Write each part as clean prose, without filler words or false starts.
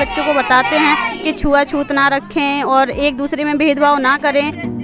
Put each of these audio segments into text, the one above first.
बच्चों को बताते हैं कि छुआछूत ना रखें और एक दूसरे में भेदभाव ना करें।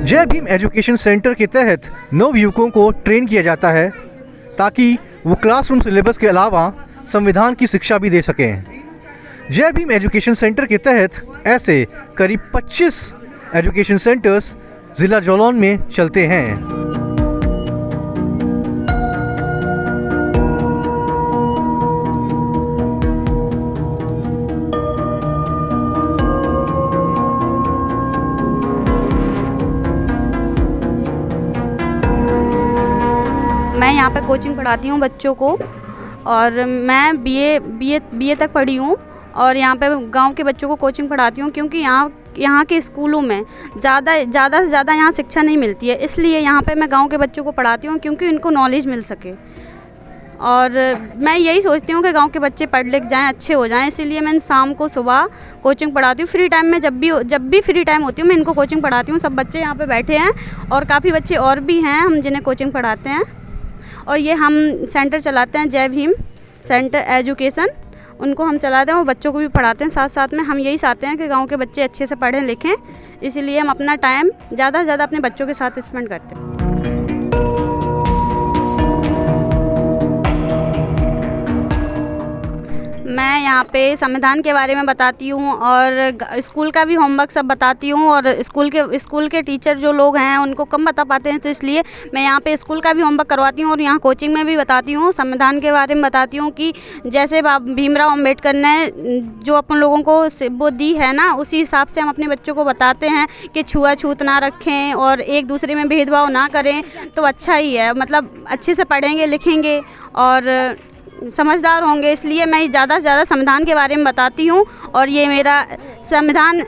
जय भीम एजुकेशन सेंटर के तहत नवयुवकों को ट्रेन किया जाता है ताकि वो क्लासरूम सिलेबस के अलावा संविधान की शिक्षा भी दे सकें। जय भीम एजुकेशन सेंटर के तहत ऐसे करीब 25 एजुकेशन सेंटर्स ज़िला जालौन में चलते हैं। मैं यहाँ पे कोचिंग पढ़ाती हूँ बच्चों को और मैं बीए तक पढ़ी हूँ और यहाँ पे गांव के बच्चों को कोचिंग पढ़ाती हूँ क्योंकि यहाँ के स्कूलों में ज़्यादा से ज़्यादा यहाँ शिक्षा नहीं मिलती है, इसलिए यहाँ पे मैं गांव के बच्चों को पढ़ाती हूँ क्योंकि इनको नॉलेज मिल सके। और मैं यही सोचती हूँ कि गांव के बच्चे पढ़ लिख जाएँ, अच्छे हो जाएँ, इसीलिए मैं शाम को सुबह कोचिंग पढ़ाती हूँ। फ्री टाइम में जब भी फ्री टाइम होती हूँ मैं इनको कोचिंग पढ़ाती हूँ। सब बच्चे यहाँ पे बैठे हैं और काफ़ी बच्चे और भी हैं हम जिन्हें कोचिंग पढ़ाते हैं। और ये हम सेंटर चलाते हैं जय भीम सेंटर एजुकेशन, उनको हम चलाते हैं और बच्चों को भी पढ़ाते हैं साथ साथ में। हम यही चाहते हैं कि गांव के बच्चे अच्छे से पढ़ें लिखें, इसीलिए हम अपना टाइम ज़्यादा से ज़्यादा अपने बच्चों के साथ स्पेंड करते हैं। मैं यहाँ पे संविधान के बारे में बताती हूँ और स्कूल का भी होमवर्क सब बताती हूँ। और स्कूल के टीचर जो लोग हैं उनको कम बता पाते हैं, तो इसलिए मैं यहाँ पे स्कूल का भी होमवर्क करवाती हूँ और यहाँ कोचिंग में भी बताती हूँ। संविधान के बारे में बताती हूँ कि जैसे भीमराव अम्बेडकर ने जो अपन लोगों को वो दी है ना, उसी हिसाब से हम अपने बच्चों को बताते हैं कि छुआछूत ना रखें और एक दूसरे में भेदभाव ना करें, तो अच्छा ही है। मतलब अच्छे से पढ़ेंगे लिखेंगे और समझदार होंगे, इसलिए मैं ज़्यादा से ज़्यादा संविधान के बारे में बताती हूँ। और ये मेरा संविधान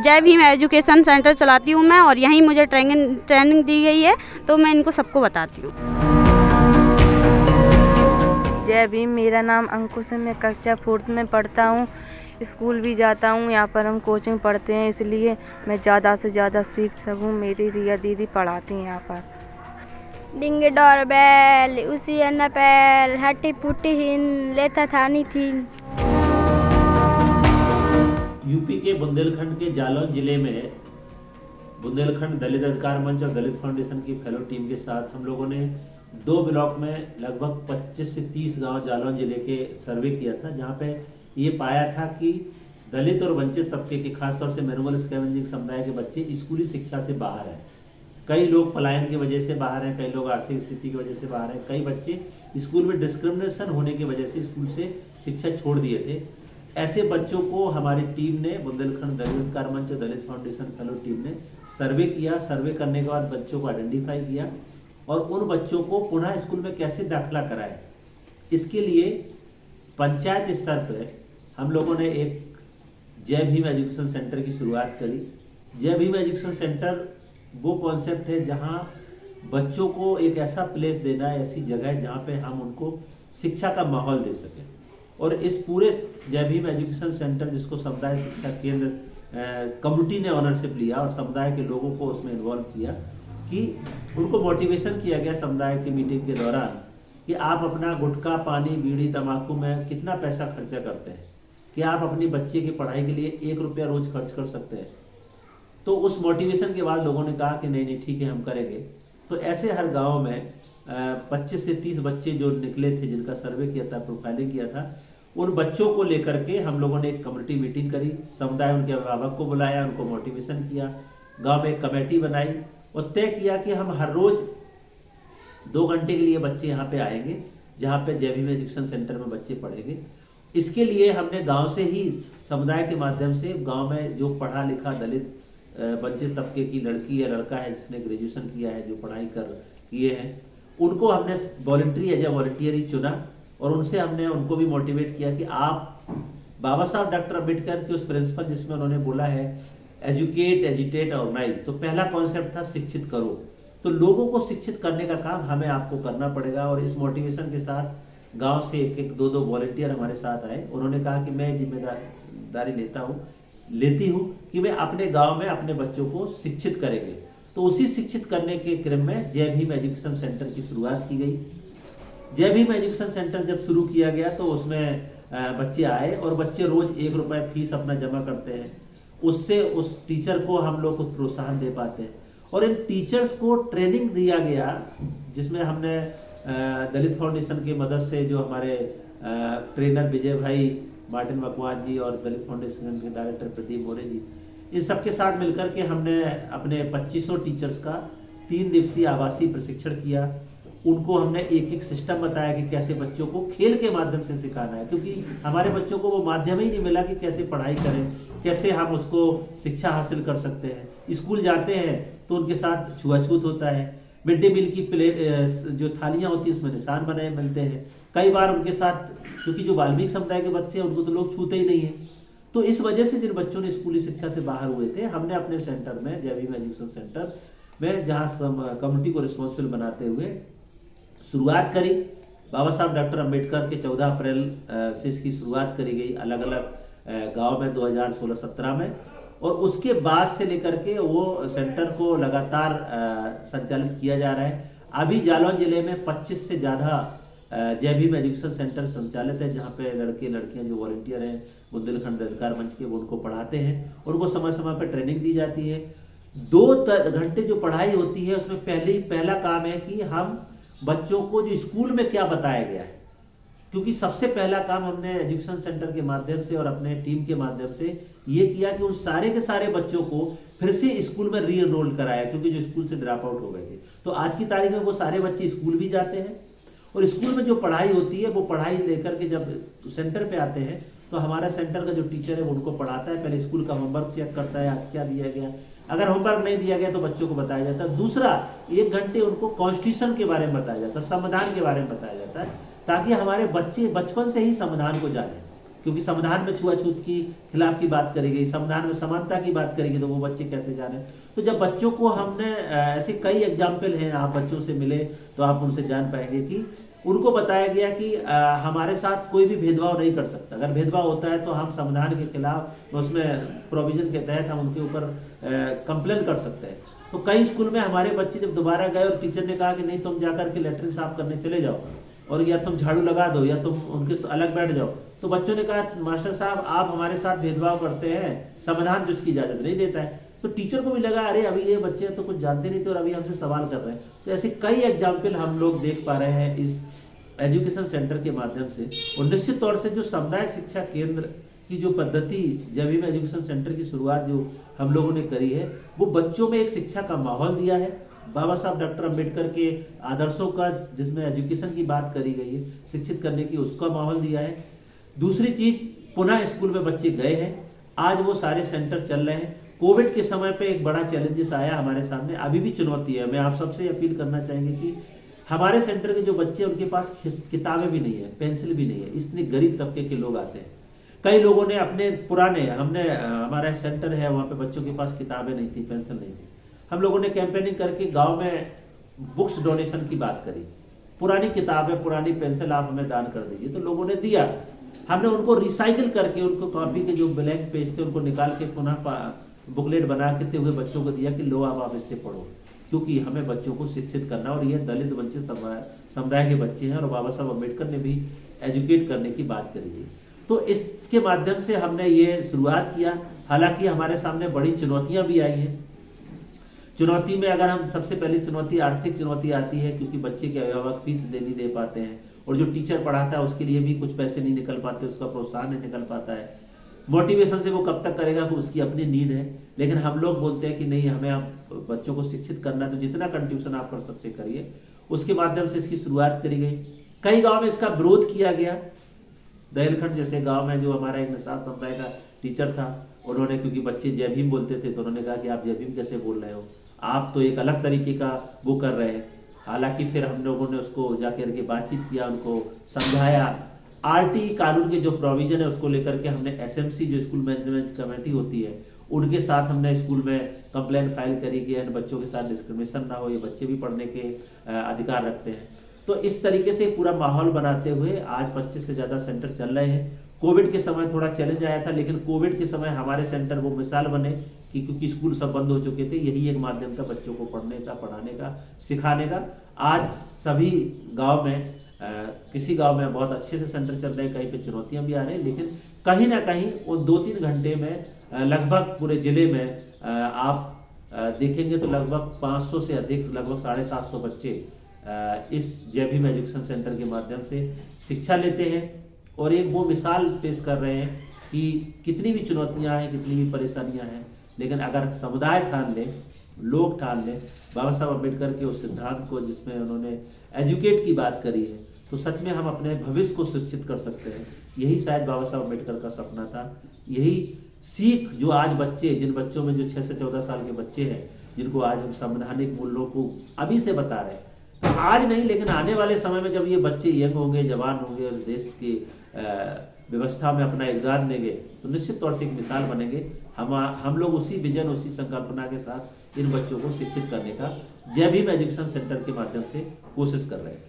जय भीम एजुकेशन सेंटर चलाती हूँ मैं और यहीं मुझे ट्रेनिंग दी गई है, तो मैं इनको सबको बताती हूँ। जय भीम, मेरा नाम अंकुश है, मैं कक्षा 4th में पढ़ता हूँ, स्कूल भी जाता हूँ। यहाँ पर हम कोचिंग पढ़ते हैं, इसलिए मैं ज़्यादा से ज़्यादा सीख सकूँ। मेरी रिया दीदी पढ़ाती हैं यहाँ पर। डिंगे डोरबेल उसी अन्नपेल हट्टी फुट्टी हिन लेता थानी थी। यूपी के बुंदेलखंड के जालौन जिले में बुंदेलखंड दलित अधिकार मंच और दलित फाउंडेशन की फेलो टीम के साथ हम लोगों ने 2 ब्लॉक में लगभग 25 से 30 गांव जालौन जिले के सर्वे किया था, जहां पे ये पाया था कि दलित और वंचित तबके के खासतौर से मैनुअल स्कैवेंजिंग समुदाय के बच्चे स्कूली शिक्षा से बाहर हैं। कई लोग पलायन की वजह से बाहर हैं, कई लोग आर्थिक स्थिति की वजह से बाहर हैं, कई बच्चे स्कूल में डिस्क्रिमिनेशन होने की वजह से स्कूल से शिक्षा छोड़ दिए थे। ऐसे बच्चों को हमारी टीम ने बुंदेलखंड दलित अधिकार मंच दलित फाउंडेशन फेलो टीम ने सर्वे किया। सर्वे करने के बाद बच्चों को आइडेंटिफाई किया और उन बच्चों को पुनः स्कूल में कैसे दाखिला कराए, इसके लिए पंचायत स्तर पर हम लोगों ने एक जय भीम एजुकेशन सेंटर की शुरुआत करी। जय भीम एजुकेशन सेंटर वो कॉन्सेप्ट है जहां बच्चों को एक ऐसा प्लेस देना है, ऐसी जगह है जहां पे हम उनको शिक्षा का माहौल दे सकें। और इस पूरे जय भीम एजुकेशन सेंटर, जिसको समुदाय शिक्षा केंद्र कम्युनिटी ने ऑनरशिप लिया और समुदाय के लोगों को उसमें इन्वॉल्व किया, कि उनको मोटिवेशन किया गया समुदाय की मीटिंग के दौरान कि आप अपना गुटखा, पानी, बीड़ी, तम्बाकू में कितना पैसा खर्चा करते हैं, कि आप अपनी बच्चे की पढ़ाई के लिए 1 रुपया रोज खर्च कर सकते हैं। तो उस मोटिवेशन के बाद लोगों ने कहा कि नहीं ठीक है, हम करेंगे। तो ऐसे हर गांव में 25 से 30 बच्चे जो निकले थे, जिनका सर्वे किया था, प्रोफाइलिंग किया था, उन बच्चों को लेकर के हम लोगों ने एक कम्युनिटी मीटिंग करी। समुदाय उनके अभिभावक को बुलाया, उनको मोटिवेशन किया, गांव में एक कमेटी बनाई और तय किया कि हम हर रोज 2 घंटे के लिए बच्चे यहाँ पे आएंगे, जहाँ पे जय भीम एजुकेशन सेंटर में बच्चे पढ़ेंगे। इसके लिए हमने गाँव से ही समुदाय के माध्यम से गाँव में जो पढ़ा लिखा दलित वंचित तबके की लड़की या लड़का है जिसने ग्रेजुएशन किया है, जो पढ़ाई किए हैं, उनको हमने वॉलंटियर ही चुना और उनको भी मोटिवेट किया कि आप बाबा साहब डॉक्टर अम्बेडकर के उस प्रिंसिपल जिसमें उन्होंने बोला है एजुकेट, एजिटेट, ऑर्गेनाइज, तो पहला कॉन्सेप्ट था शिक्षित करो। तो लोगों को शिक्षित करने का काम हमें आपको करना पड़ेगा। और इस मोटिवेशन के साथ गांव से एक एक दो वॉलंटियर हमारे साथ आए। उन्होंने कहा कि मैं जिम्मेदारी लेती हूँ कि मैं अपने गांव में अपने बच्चों को शिक्षित करेंगे। तो उसी शिक्षित करने के क्रम में जय भीम एजुकेशन सेंटर की शुरुआत की गई। जय भीम एजुकेशन सेंटर जब शुरू किया गया तो उसमें बच्चे आए और बच्चे रोज 1 रुपये फीस अपना जमा करते हैं। उससे उस टीचर को हम लोग कुछ प्रोत्साहन दे पाते हैं। और इन टीचर्स को ट्रेनिंग दिया गया, जिसमें हमने दलित फाउंडेशन की मदद से जो हमारे ट्रेनर विजय भाई, मार्टिन मकवान जी और दलित फाउंडेशन के डायरेक्टर प्रदीप मोरे जी, इन सबके साथ मिलकर के हमने अपने 2500 टीचर्स का 3 दिवसीय आवासीय प्रशिक्षण किया। उनको हमने एक एक सिस्टम बताया कि कैसे बच्चों को खेल के माध्यम से सिखाना है, क्योंकि हमारे बच्चों को वो माध्यम ही नहीं मिला कि कैसे पढ़ाई करें, कैसे हम उसको शिक्षा हासिल कर सकते हैं। स्कूल जाते हैं तो उनके साथ छुआछूत होता है। मिड डे मील की प्लेट जो थालियाँ होती हैं उसमें निशान बनाए मिलते हैं। कई बार उनके साथ, क्योंकि जो वाल्मीकि समुदाय के बच्चे हैं उनको तो लोग छूते ही नहीं हैं। तो इस वजह से जिन बच्चों ने स्कूली शिक्षा से बाहर हुए थे, हमने अपने सेंटर में, जय भीम एजुकेशन सेंटर में, जहाँ कम्युनिटी को रिस्पॉन्सिबल बनाते हुए शुरुआत करी। बाबा साहब डॉक्टर अम्बेडकर के 14 अप्रैल से इसकी शुरुआत करी गई अलग अलग गांव में 2016-17 में। और उसके बाद से लेकर के वो सेंटर को लगातार संचालित किया जा रहा है। अभी जालौन जिले में 25 से ज़्यादा जय भीम एजुकेशन सेंटर संचालित है, जहाँ पे लड़के लड़कियाँ जो वॉलंटियर हैं बुंदेलखंड अधिकार मंच के, वो उनको पढ़ाते हैं। उनको समय समय पर ट्रेनिंग दी जाती है। 2 घंटे जो पढ़ाई होती है उसमें पहला काम है कि हम बच्चों को जो स्कूल में क्या बताया गया है, क्योंकि सबसे पहला काम हमने एजुकेशन सेंटर के माध्यम से और अपने टीम के माध्यम से ये किया कि उन सारे के सारे बच्चों को फिर से स्कूल में री एनरोल कराया, क्योंकि जो स्कूल से ड्रॉप आउट हो गए थे। तो आज की तारीख में वो सारे बच्चे स्कूल भी जाते हैं और स्कूल में जो पढ़ाई होती है वो पढ़ाई लेकर के जब सेंटर पे आते हैं तो हमारा सेंटर का जो टीचर है वो उनको पढ़ाता है। पहले स्कूल का होमवर्क चेक करता है, आज क्या दिया गया। अगर होमवर्क नहीं दिया गया तो बच्चों को बताया जाता है। दूसरा, 1 घंटे उनको कॉन्स्टिट्यूशन के बारे में बताया जाता है, संविधान के बारे में बताया जाता है, ताकि हमारे बच्चे बचपन से ही संविधान को जाने। क्योंकि संविधान में छुआछूत की खिलाफ की बात करी गई, संविधान में समानता की बात करी गई, तो वो बच्चे कैसे जाने। तो जब बच्चों को हमने ऐसे कई एग्जाम्पल हैं, आप बच्चों से मिले तो आप उनसे जान पाएंगे कि उनको बताया गया कि हमारे साथ कोई भी भेदभाव नहीं कर सकता। अगर भेदभाव होता है तो हम संविधान के खिलाफ, उसमें प्रोविजन के तहत हम उनके ऊपर कंप्लेन कर सकते हैं। तो कई स्कूल में हमारे बच्चे जब दोबारा गए और टीचर ने कहा कि नहीं, तुम जाकर के लेटरिन साफ करने चले जाओ और या तुम झाड़ू लगा दो या तुम उनके अलग बैठ जाओ, तो बच्चों ने कहा मास्टर साहब आप हमारे साथ भेदभाव करते हैं, संविधान तो इसकी इजाजत नहीं देता है। तो टीचर को भी लगा अरे अभी ये बच्चे तो कुछ जानते नहीं थे और अभी हमसे सवाल कर रहे हैं। तो ऐसे कई एग्जाम्पल हम लोग देख पा रहे हैं इस एजुकेशन सेंटर के माध्यम से। और निश्चित तौर से जो समुदाय शिक्षा केंद्र की जो पद्धति, जय भीम एजुकेशन सेंटर की शुरुआत जो हम लोगों ने करी है, वो बच्चों में एक शिक्षा का माहौल दिया है। बाबा साहब डॉक्टर अम्बेडकर के आदर्शों का, जिसमें एजुकेशन की बात करी गई है, शिक्षित करने की, उसका माहौल दिया है। दूसरी चीज, पुनः स्कूल में बच्चे गए हैं, आज वो सारे सेंटर चल रहे हैं। कोविड के समय पे एक बड़ा चैलेंजेस आया हमारे सामने, अभी भी चुनौती है। मैं आप सबसे अपील करना चाहेंगे कि हमारे सेंटर के जो बच्चे, उनके पास किताबें भी नहीं है, पेंसिल भी नहीं है, इतने गरीब तबके के लोग आते हैं। कई लोगों ने अपने पुराने, हमारा सेंटर है वहाँ पे बच्चों के पास किताबें नहीं थी, पेंसिल नहीं थी। हम लोगों ने कैंपेनिंग करके गांव में बुक्स डोनेशन की बात करी, पुरानी किताबें, पुरानी पेंसिल आप हमें दान कर दीजिए, तो लोगों ने दिया। हमने उनको रिसाइकिल करके, उनको कॉपी के जो ब्लैंक पेज थे उनको निकाल के पुनः बुकलेट बना के हुए बच्चों को दिया कि लो आप इससे पढ़ो, क्योंकि हमें बच्चों को शिक्षित करना। और ये दलित वंचित समुदाय के बच्चे हैं और बाबा साहब अम्बेडकर ने भी एजुकेट करने की बात करी थी। तो इसके माध्यम से हमने ये शुरुआत किया। हालांकि हमारे सामने बड़ी चुनौतियां भी आई हैं। चुनौती में अगर हम, सबसे पहली चुनौती आर्थिक चुनौती आती है, क्योंकि बच्चे के अभिभावक फीस नहीं दे पाते हैं और जो टीचर पढ़ाता है उसके लिए भी कुछ पैसे नहीं निकल पाते, उसका प्रोत्साहन नहीं निकल पाता है। मोटिवेशन से वो कब तक करेगा, वो उसकी अपनी नीड है। लेकिन हम लोग बोलते हैं कि नहीं, हमें आप बच्चों को शिक्षित करना है, तो जितना कंट्रीब्यूशन आप कर सकते करिए। उसके माध्यम से इसकी शुरुआत करी गई। कई गाँव में इसका विरोध किया गया। दहेलखंड जैसे गाँव में जो हमारा एक निषाद समुदाय का टीचर था, उन्होंने, क्योंकि बच्चे जय भीम बोलते थे, तो उन्होंने कहा कि आप जय भीम कैसे बोल रहे हो, आप तो एक अलग तरीके का वो कर रहे हैं। हालांकि फिर हम लोगों ने उसको जाकर के बातचीत किया, उनको समझाया आरटी कानून के जो प्रोविजन है उसको लेकर के हमने एसएमसी जो स्कूल मैनेजमेंट कमेटी होती है उनके साथ हमने स्कूल में कंप्लेंट फाइल करी कि इन बच्चों के साथ डिस्क्रिमिनेशन ना हो, ये बच्चे भी पढ़ने के अधिकार रखते हैं। तो इस तरीके से पूरा माहौल बनाते हुए आज 25 से ज़्यादा सेंटर चल रहे हैं। कोविड के समय थोड़ा चैलेंज आया था, लेकिन कोविड के समय हमारे सेंटर वो मिसाल बने कि क्योंकि स्कूल सब बंद हो चुके थे, यही एक माध्यम था बच्चों को पढ़ने का, पढ़ाने का, सिखाने का। आज सभी गाँव में किसी गांव में बहुत अच्छे से सेंटर चल रहे हैं, कहीं पे चुनौतियां भी आ रही हैं, लेकिन कहीं ना कहीं वो 2-3 घंटे में लगभग पूरे जिले में आप देखेंगे तो लगभग 500 से अधिक, लगभग 750 बच्चे इस जय भीम एजुकेशन सेंटर के माध्यम से शिक्षा लेते हैं और एक वो मिसाल पेश कर रहे हैं कि कितनी भी चुनौतियां हैं, कितनी भी परेशानियां हैं, लेकिन अगर समुदाय ठान ले, लोग ठान ले बाबा साहब अम्बेडकर के उस सिद्धांत को जिसमें उन्होंने एजुकेट की बात करी है, तो सच में हम अपने भविष्य को सुनिश्चित कर सकते हैं। यही शायद बाबा साहब अम्बेडकर का सपना था। यही सीख जो आज बच्चे, जिन बच्चों में जो 6 से 14 साल के बच्चे हैं, जिनको आज हम संवैधानिक मूल्यों को अभी से बता रहे हैं, तो आज नहीं लेकिन आने वाले समय में जब ये बच्चे यंग होंगे, जवान होंगे और देश की व्यवस्था में अपना योगदान देंगे, तो निश्चित तौर से एक मिसाल बनेंगे। हम लोग उसी विजन, उसी संकल्पना के साथ इन बच्चों को शिक्षित करने का जय भीम एजुकेशन सेंटर के माध्यम से कोशिश कर रहे हैं।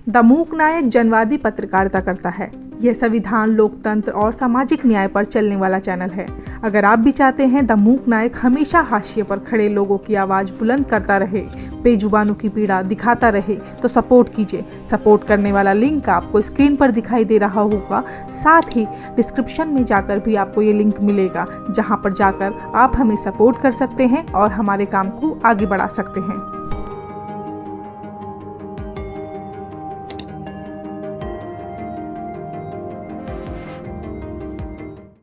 द मूक नायक जनवादी पत्रकारिता करता है। यह संविधान, लोकतंत्र और सामाजिक न्याय पर चलने वाला चैनल है। अगर आप भी चाहते हैं द मूक नायक हमेशा हाशिए पर खड़े लोगों की आवाज़ बुलंद करता रहे, बेजुबानों की पीड़ा दिखाता रहे, तो सपोर्ट कीजिए। सपोर्ट करने वाला लिंक आपको स्क्रीन पर दिखाई दे रहा होगा। साथ ही डिस्क्रिप्शन में जाकर भी आपको ये लिंक मिलेगा, जहाँ पर जाकर आप हमें सपोर्ट कर सकते हैं और हमारे काम को आगे बढ़ा सकते हैं।